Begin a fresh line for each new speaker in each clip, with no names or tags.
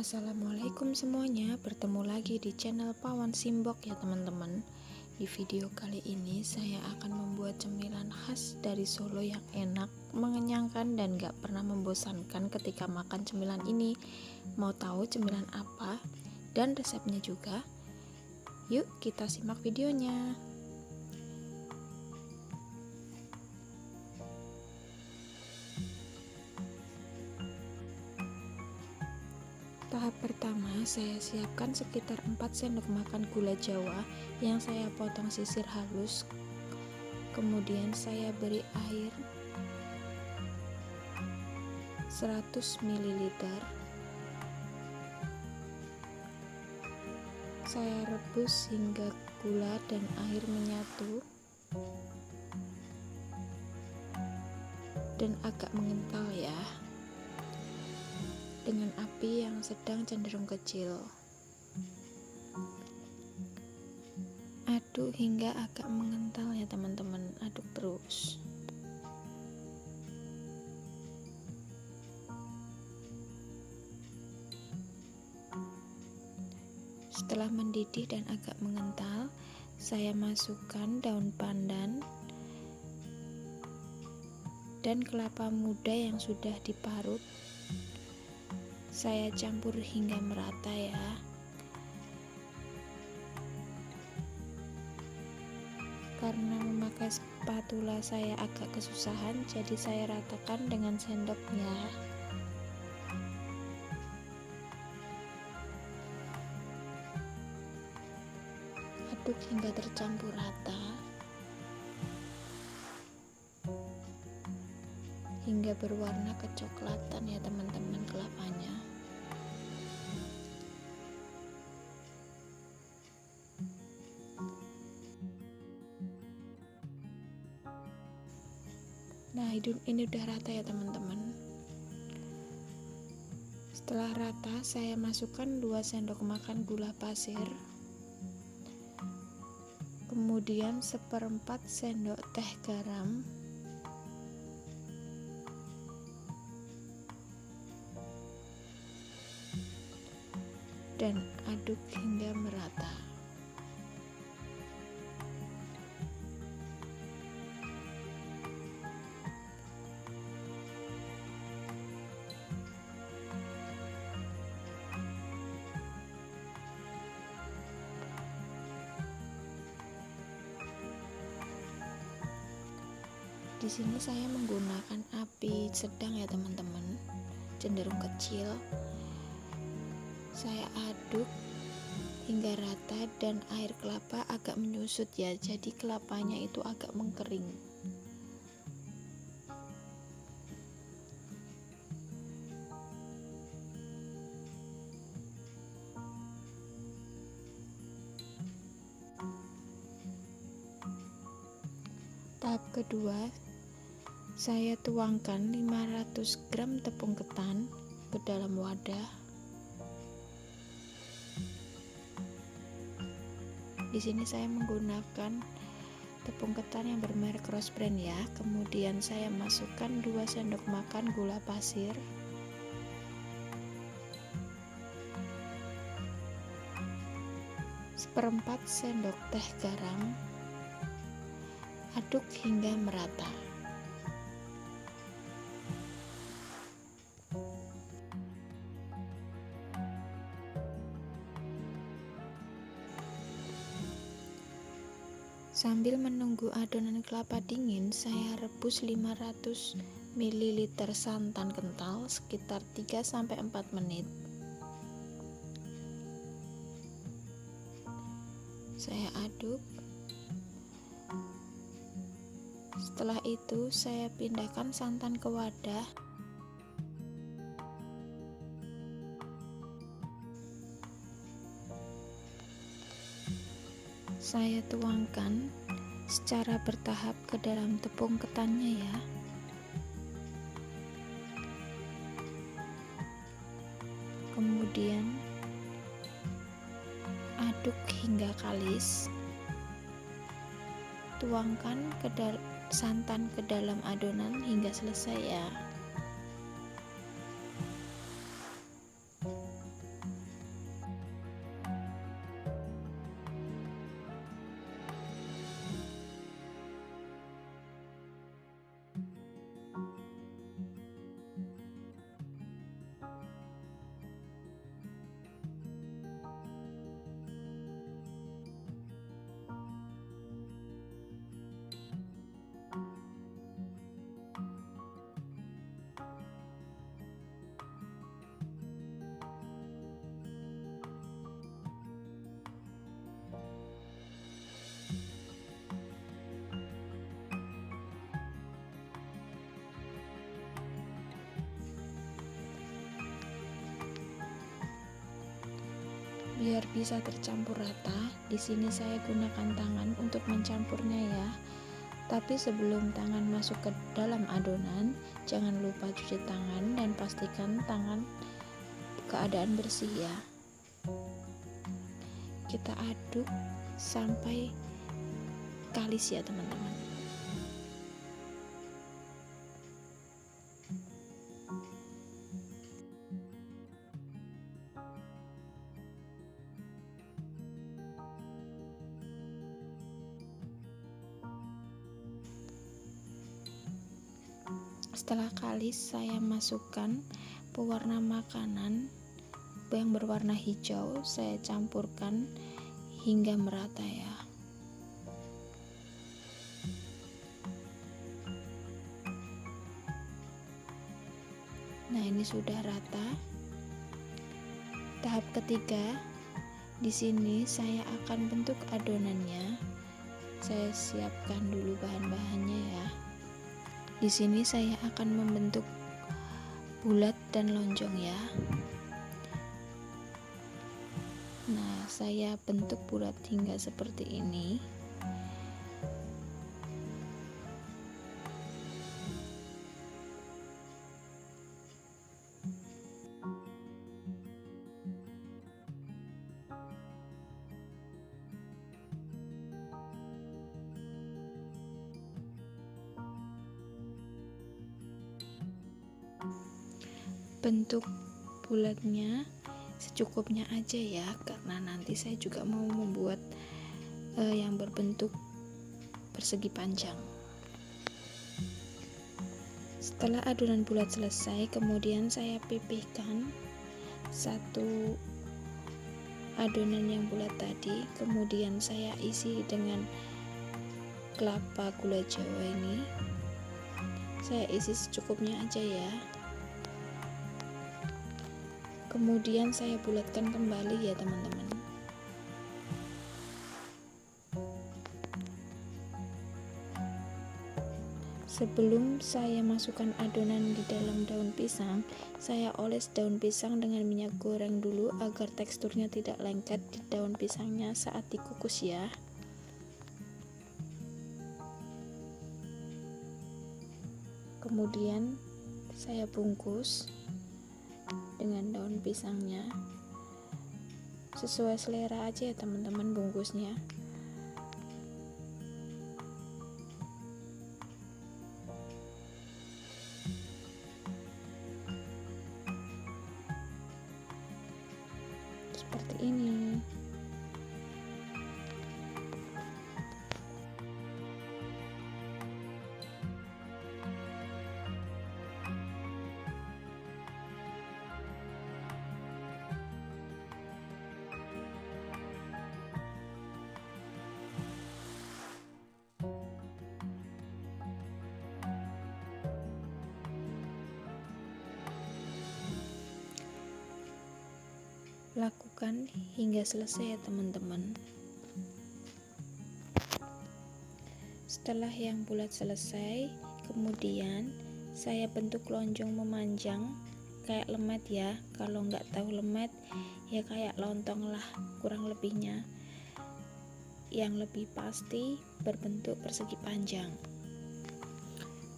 Assalamualaikum semuanya, bertemu lagi di channel Pawan Simbok ya teman-teman. Di video kali ini saya akan membuat cemilan khas dari Solo yang enak, mengenyangkan dan gak pernah membosankan ketika makan cemilan ini. Mau tahu cemilan apa dan resepnya juga? Yuk kita simak videonya. Tahap pertama, saya siapkan sekitar 4 sendok makan gula jawa yang saya potong sisir halus. Kemudian saya beri air 100 ml. Saya rebus hingga gula dan air menyatu dan agak mengental ya, dengan api yang sedang cenderung kecil. Aduk hingga agak mengental ya teman-teman, aduk terus. Setelah mendidih dan agak mengental, saya masukkan daun pandan dan kelapa muda yang sudah diparut. Saya campur hingga merata ya. Karena memakai spatula saya agak kesusahan, jadi saya ratakan dengan sendoknya. Aduk hingga tercampur rata, hingga berwarna kecoklatan ya teman-teman kelapanya. Nah, ini udah rata ya teman-teman. Setelah rata, saya masukkan 2 sendok makan gula pasir, kemudian 1/4 sendok teh garam, dan aduk hingga merata. Di sini saya menggunakan api sedang ya teman-teman, cenderung kecil. Saya aduk hingga rata dan air kelapa agak menyusut ya, jadi kelapanya itu agak mengkering. Tahap kedua, saya tuangkan 500 gram tepung ketan ke dalam wadah. Di sini saya menggunakan tepung ketan yang bermerek Rose Brand ya. Kemudian saya masukkan 2 sendok makan gula pasir, seperempat sendok teh garam. Aduk hingga merata. Sambil menunggu adonan kelapa dingin, saya rebus 500 ml santan kental sekitar 3-4 menit. Saya aduk. Setelah itu saya pindahkan santan ke wadah. Saya tuangkan secara bertahap ke dalam tepung ketannya ya. Kemudian aduk hingga kalis. Tuangkan santan ke dalam adonan hingga selesai ya. Biar bisa tercampur rata, di sini saya gunakan tangan untuk mencampurnya ya. Tapi sebelum tangan masuk ke dalam adonan, jangan lupa cuci tangan dan pastikan tangan keadaan bersih ya. Kita aduk sampai kalis ya teman-teman. Setelah kalis, saya masukkan pewarna makanan yang berwarna hijau, saya campurkan hingga merata ya. Nah, ini sudah rata. Tahap ketiga, di sini saya akan bentuk adonannya. Saya siapkan dulu bahan-bahannya ya. Di sini saya akan membentuk bulat dan lonjong ya. Nah, saya bentuk bulat hingga seperti ini. Bentuk bulatnya secukupnya aja ya, karena nanti saya juga mau membuat yang berbentuk persegi panjang. Setelah adonan bulat selesai, kemudian saya pipihkan satu adonan yang bulat tadi, kemudian saya isi dengan kelapa gula jawa ini. Saya isi secukupnya aja ya. Kemudian saya bulatkan kembali ya teman-teman. Sebelum saya masukkan adonan di dalam daun pisang, saya oles daun pisang dengan minyak goreng dulu agar teksturnya tidak lengket di daun pisangnya saat dikukus ya. Kemudian saya bungkus dengan daun pisangnya. Sesuai selera aja ya teman-teman bungkusnya. Seperti ini. Lakukan hingga selesai ya teman-teman. Setelah yang bulat selesai, kemudian saya bentuk lonjong memanjang kayak lemet ya. Kalau nggak tahu lemet ya kayak lontong lah kurang lebihnya. Yang lebih pasti berbentuk persegi panjang.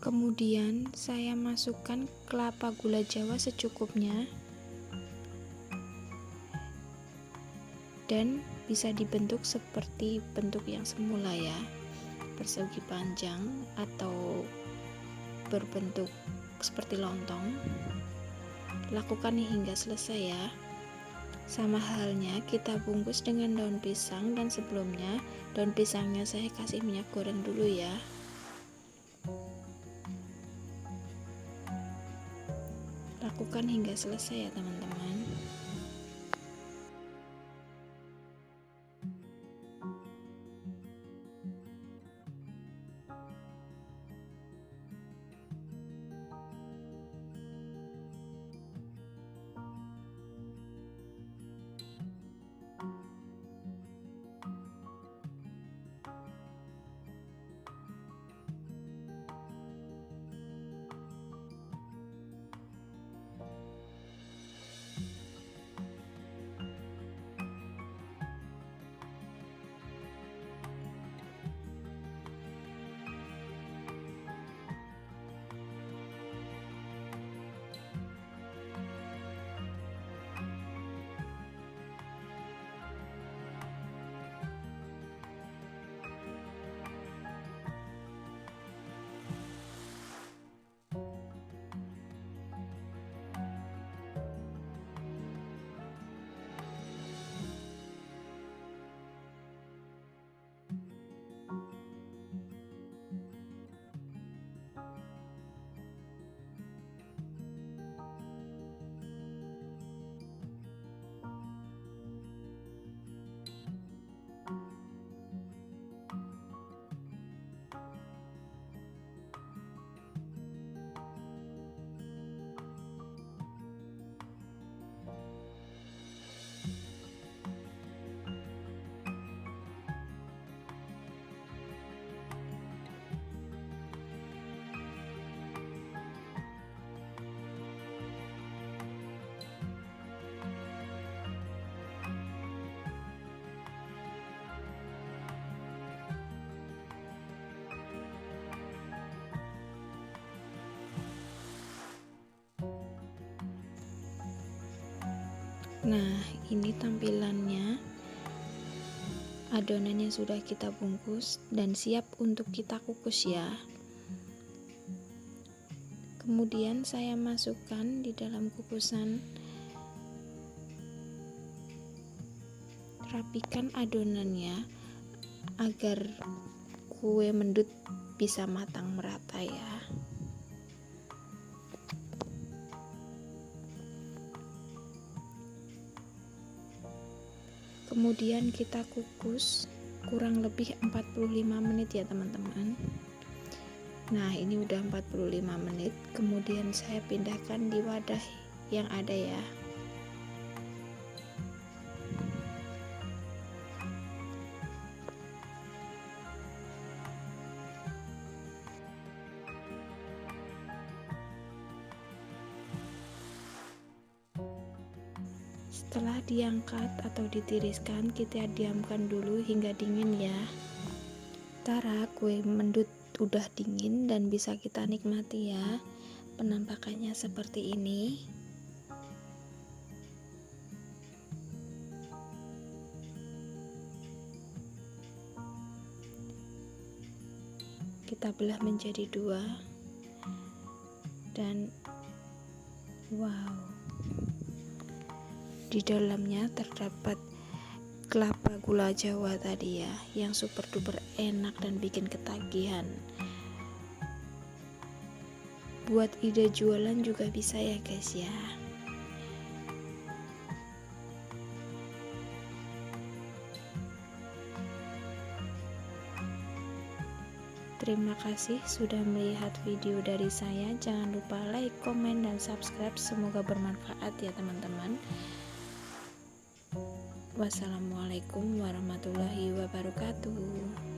Kemudian saya masukkan kelapa gula jawa secukupnya. Dan bisa dibentuk seperti bentuk yang semula ya, persegi panjang atau berbentuk seperti lontong. Lakukan hingga selesai ya. Sama halnya kita bungkus dengan daun pisang, dan sebelumnya daun pisangnya saya kasih minyak goreng dulu ya. Lakukan hingga selesai ya teman-teman. Nah, ini tampilannya. Adonannya sudah kita bungkus dan siap untuk kita kukus ya. Kemudian saya masukkan di dalam kukusan. Rapikan adonannya agar kue mendut bisa matang merata ya. Kemudian kita kukus kurang lebih 45 menit ya teman-teman. Nah, ini udah 45 menit. Kemudian saya pindahkan di wadah yang ada ya. Setelah diangkat atau ditiriskan, kita diamkan dulu hingga dingin ya. Tara, kue mendut udah dingin dan bisa kita nikmati ya. Penampakannya seperti ini. Kita belah menjadi dua. Dan wow, di dalamnya terdapat kelapa gula Jawa tadi ya, yang super duper enak dan bikin ketagihan. Buat ide jualan juga bisa ya guys ya. Terima kasih sudah melihat video dari saya. Jangan lupa like, komen, dan subscribe. Semoga bermanfaat ya teman-teman. Wassalamualaikum warahmatullahi wabarakatuh.